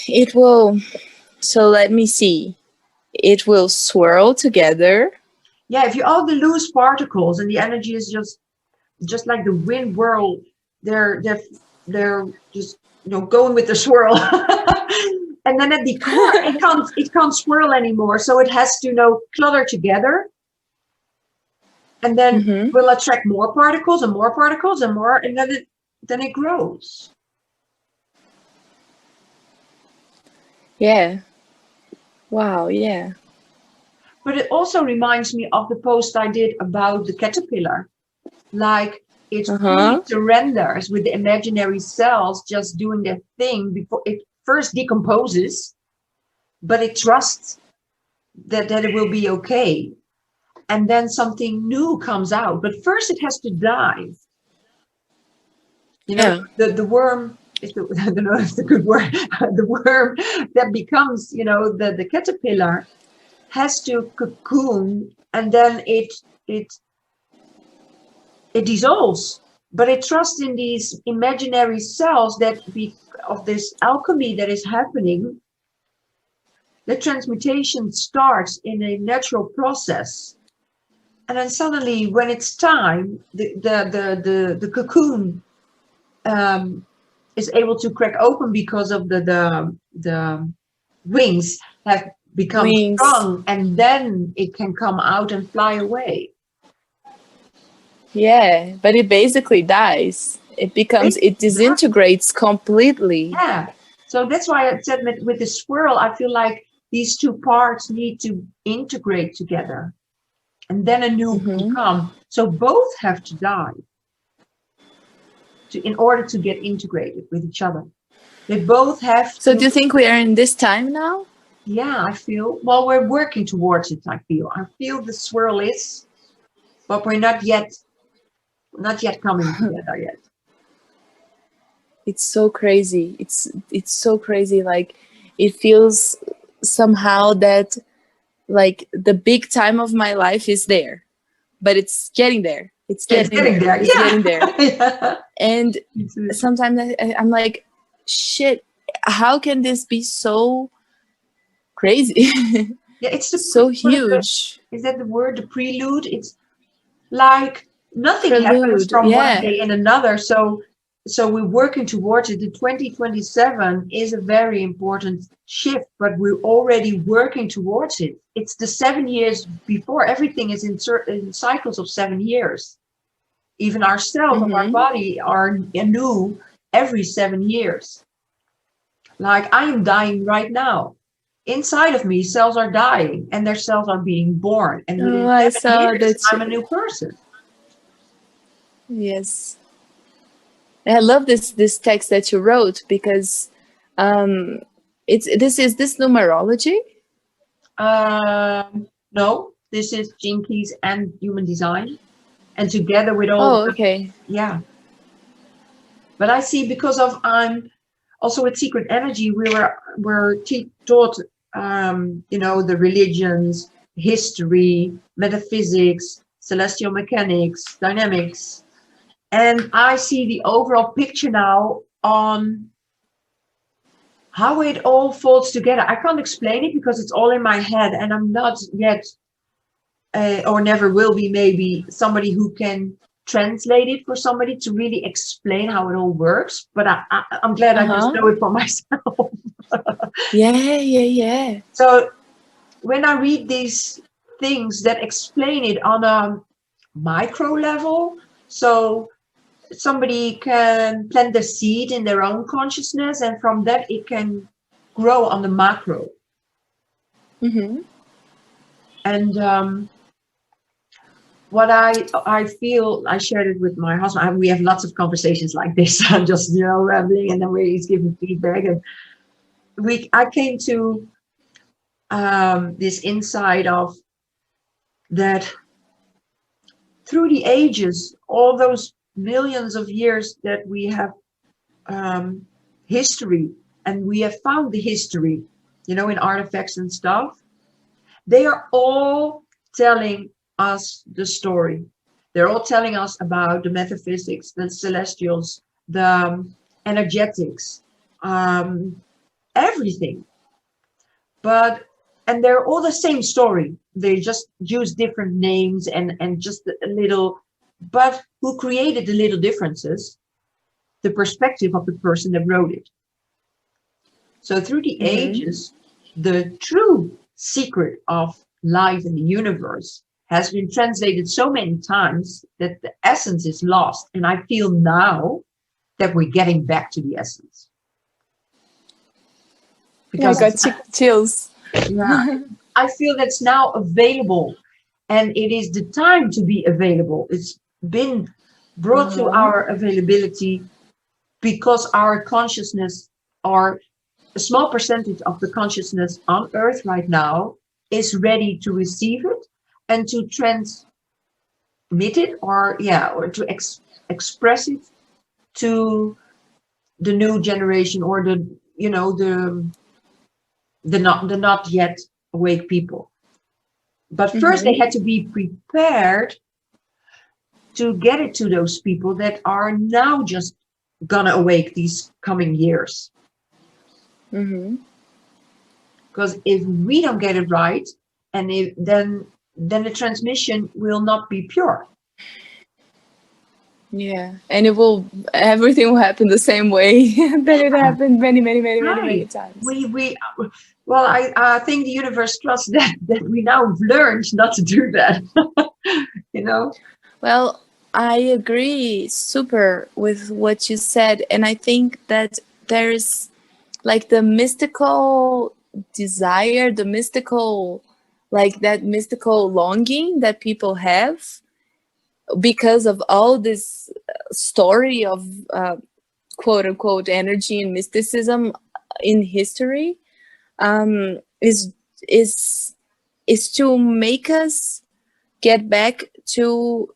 It will, so let me see. It will swirl together. Yeah, if you all the loose particles and the energy is just like the wind whirl, they're just going with the swirl. And then at the core it can't swirl anymore, so it has to clutter together, and then will attract more particles and more particles and more, and then it grows. Yeah. Wow, yeah. But it also reminds me of the post I did about the caterpillar. Like, it fully surrenders with the imaginary cells just doing their thing before it first decomposes, but it trusts that it will be okay. And then something new comes out. But first it has to die. The worm, I don't know if it's a good word, the worm that becomes, the caterpillar has to cocoon, and then it dissolves, but it trusts in these imaginary cells that of this alchemy that is happening. The transmutation starts in a natural process, and then suddenly, when it's time, the cocoon is able to crack open because of the wings have become strong, and then it can come out and fly away. Yeah, but it basically dies. It disintegrates completely. Yeah. So that's why I said with the swirl, I feel like these two parts need to integrate together, and then a new will come. So both have to die in order to get integrated with each other. They both have to. So do you think we are in this time now? Yeah, I feel, well, we're working towards it. I feel the swirl is, but we're not yet coming together yet. It's so crazy. It's so crazy. Like, it feels somehow that like the big time of my life is there, but it's getting there. It's getting there. It's getting there. Yeah. And sometimes I'm like, shit, how can this be so crazy? Yeah, it's so huge. Is that the word, the prelude? It's like nothing happens from one day in another. So we're working towards it. The 2027 is a very important shift, but we're already working towards it. It's the 7 years before. Everything is in cycles of 7 years. Even our cells of our body are anew every 7 years. Like, I am dying right now. Inside of me, cells are dying, and their cells are being born. And within 7 years, I'm a new person. Yes. I love this text that you wrote, because this is numerology? No, this is Gene Keys and human design, and together with all. Oh, okay. Yeah. But I see, because of I'm also with Secret Energy, we're taught the religions, history, metaphysics, celestial mechanics, dynamics. And I see the overall picture now on how it all folds together. I can't explain it because it's all in my head, and I'm not yet, or never will be, maybe somebody who can translate it for somebody to really explain how it all works. But I'm glad I just know it for myself. Yeah. So when I read these things that explain it on a micro level, so somebody can plant the seed in their own consciousness, and from that it can grow on the macro. And what I feel, I shared it with my husband. We have lots of conversations like this. I'm just rambling, and then he's giving feedback. And I came to this insight of that through the ages, all those millions of years that we have history, and we have found the history, in artifacts and stuff, they are all telling us the story. They're all telling us about the metaphysics, the celestials, the energetics, everything. And they're all the same story. They just use different names and just a little, but who created the little differences? The perspective of the person that wrote it. So through the ages, the true secret of life in the universe has been translated so many times that the essence is lost. And I feel now that we're getting back to the essence. Because I got chills. Yeah, I feel that's now available, and it is the time to be available. It's been brought to our availability because our consciousness, or a small percentage of the consciousness on Earth right now, is ready to receive it and to transmit it, or to express it to the new generation, or the not yet awake people. But first they had to be prepared to get it to those people that are now just gonna awake these coming years. Because if we don't get it right, and then the transmission will not be pure. Yeah, and everything will happen the same way that it happened many times. Well, I think the universe trusts that we now have learned not to do that. Well, I agree super with what you said, and I think that there's like the mystical desire, the mystical, like that mystical longing that people have because of all this story of quote unquote energy and mysticism in history, is to make us get back to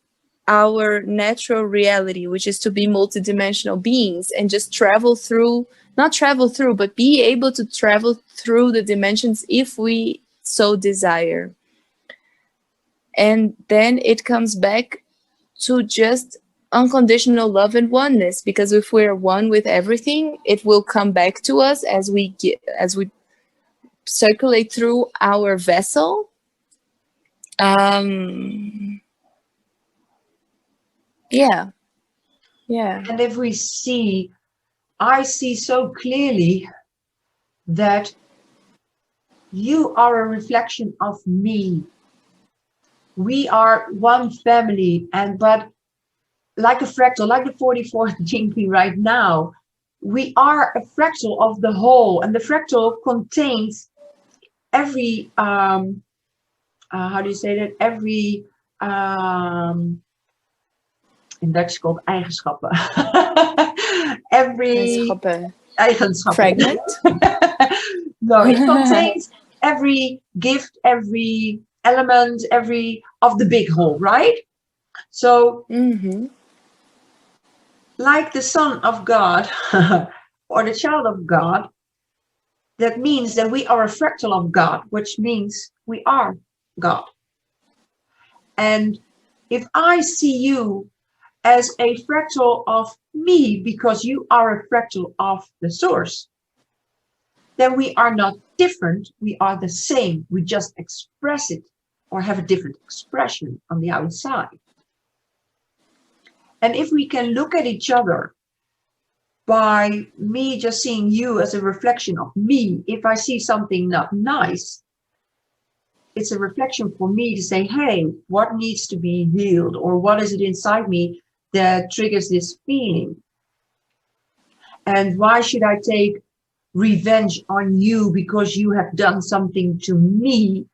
our natural reality, which is to be multidimensional beings and just but be able to travel through the dimensions if we so desire. And then it comes back to just unconditional love and oneness, because if we're one with everything, it will come back to us as we circulate through our vessel. Yeah. And if I see so clearly that you are a reflection of me. We are one family, but like a fractal, like the 44th Jinki right now, we are a fractal of the whole, and the fractal contains every how do you say that? Every in Dutch called eigenschappen. Every eigenschappen. Fragment. No, it contains every gift, every element, every of the big whole, right? So like the Son of God or the child of God, that means that we are a fractal of God, which means we are God. And if I see you as a fractal of me, because you are a fractal of the source, then we are not different, we are the same. We just express it or have a different expression on the outside. And if we can look at each other by me just seeing you as a reflection of me, if I see something not nice, it's a reflection for me to say, hey, what needs to be healed? Or what is it inside me that triggers this feeling? And why should I take revenge on you because you have done something to me?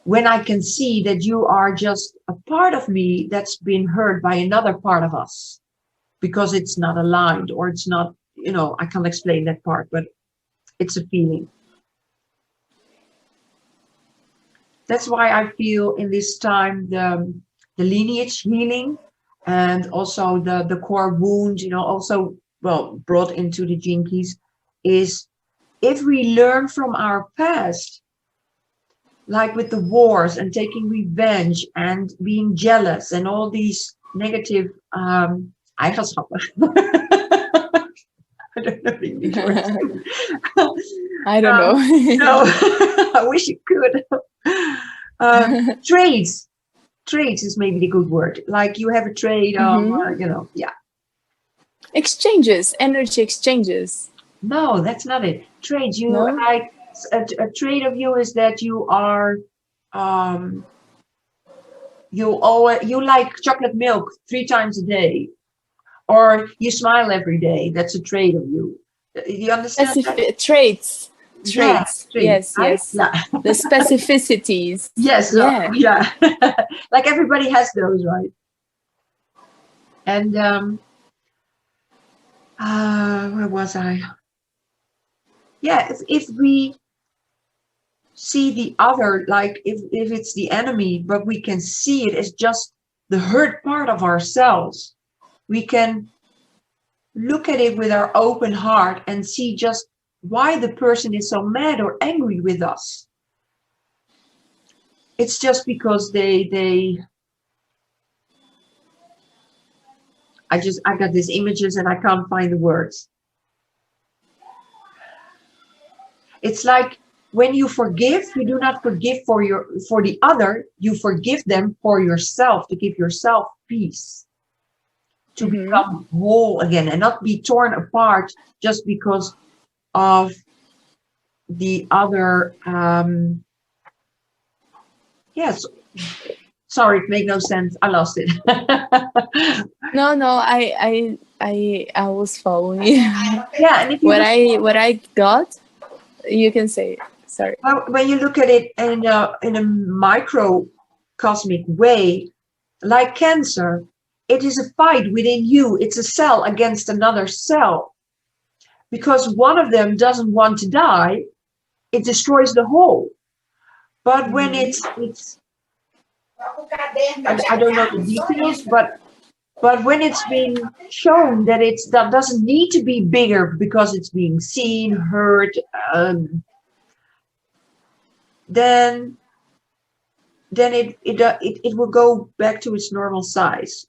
When I can see that you are just a part of me that's been hurt by another part of us, because it's not aligned, or it's not, I can't explain that part, but it's a feeling. That's why I feel in this time the lineage healing, and also the core wound, also, brought into the Jinkies, is if we learn from our past, like with the wars and taking revenge and being jealous and all these negative eigenschappen. I don't know the English word. I don't know. No, I wish you could. Trades. Trades is maybe the good word. Like you have a trade of, yeah. Exchanges, energy exchanges. No, that's not it. Trades. You No? like a trade of you is that you are, you like chocolate milk 3 times a day, or you smile every day. That's a trade of you. You understand that? Traits. Yeah, Yes, right? yes. Yeah. The specificities. Yes. Yeah. Yeah. Like everybody has those, right? And where was I? Yeah, if we see the other, like if it's the enemy, but we can see it as just the hurt part of ourselves, we can look at it with our open heart and see just why the person is so mad or angry with us. It's just because I got these images and I can't find the words. It's like when you forgive, you do not forgive for the other, you forgive them for yourself, to give yourself peace, to become whole again and not be torn apart just because of the other. Yes. Sorry, it made no sense. I lost it. No, I was following you. Yeah, and if you what I got, you can say it. Sorry. When you look at it in a microcosmic way, like cancer, it is a fight within you. It's a cell against another cell. Because one of them doesn't want to die, it destroys the whole. But when it's I don't know the details, but when it's being shown that that doesn't need to be bigger because it's being seen, heard, then it will go back to its normal size,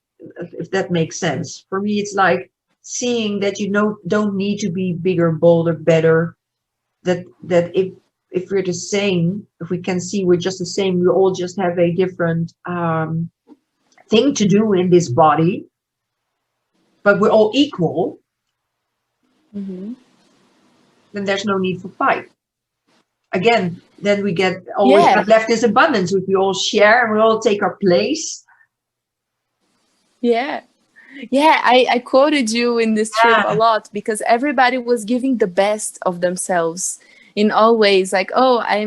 if that makes sense. For me, it's like seeing that don't need to be bigger, bolder, better. That if we're the same, if we can see we're just the same, we all just have a different thing to do in this body, but we're all equal, then there's no need for fight. Again, then we get always what left is abundance, which we all share and we all take our place. Yeah. Yeah, I quoted you in this trip a lot because everybody was giving the best of themselves in all ways. Like, oh, I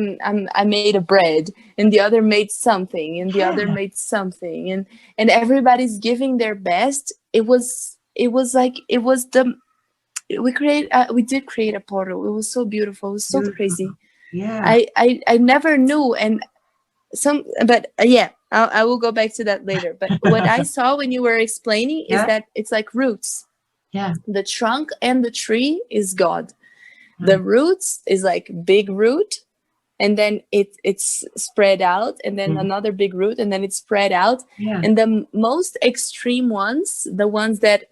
made a bread, and the other made something, and the other made something, and everybody's giving their best. We did create a portal. It was so beautiful. It was so crazy. Yeah. I never knew, and I will go back to that later. But what I saw when you were explaining is that it's like roots. Yeah. The trunk and the tree is God. The roots is like big root, and then it's spread out, and then another big root, and then it's spread out. Yeah. And the most extreme ones, the ones that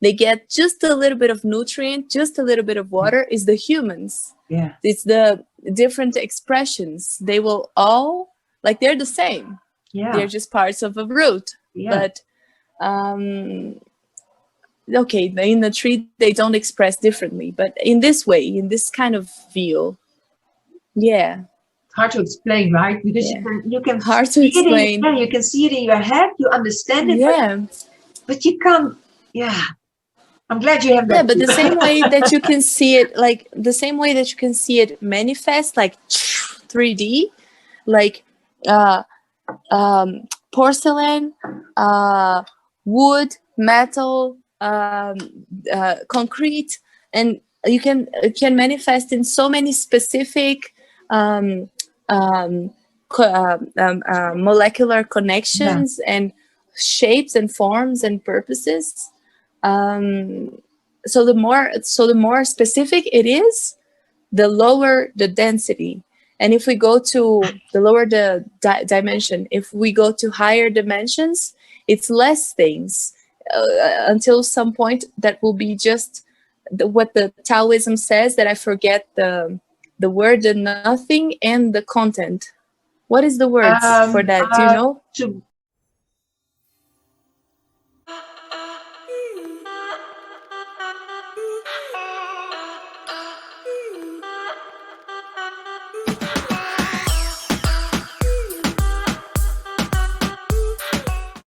they get just a little bit of nutrient, just a little bit of water, is the humans. Yeah. It's the different expressions. They will all, like, they're the same. Yeah. They're just parts of a root. Yeah. But okay, in the tree they don't express differently, but in this way, in this kind of view, hard to explain, right? Because you can hard to explain. You can see it in your head, you understand it, but you can't. Yeah, I'm glad you have that. Yeah, but the same way that you can see it, like the same way that you can see it manifest, like 3D, like porcelain, wood, metal, concrete, and it can manifest in so many specific molecular connections and shapes and forms and purposes. So the more specific it is, the lower the density. And if we go to the lower the dimension, if we go to higher dimensions, it's less things until some point that will be just what the Taoism says, that I forget the word, the nothing and the content. What is the words for that? Do you know?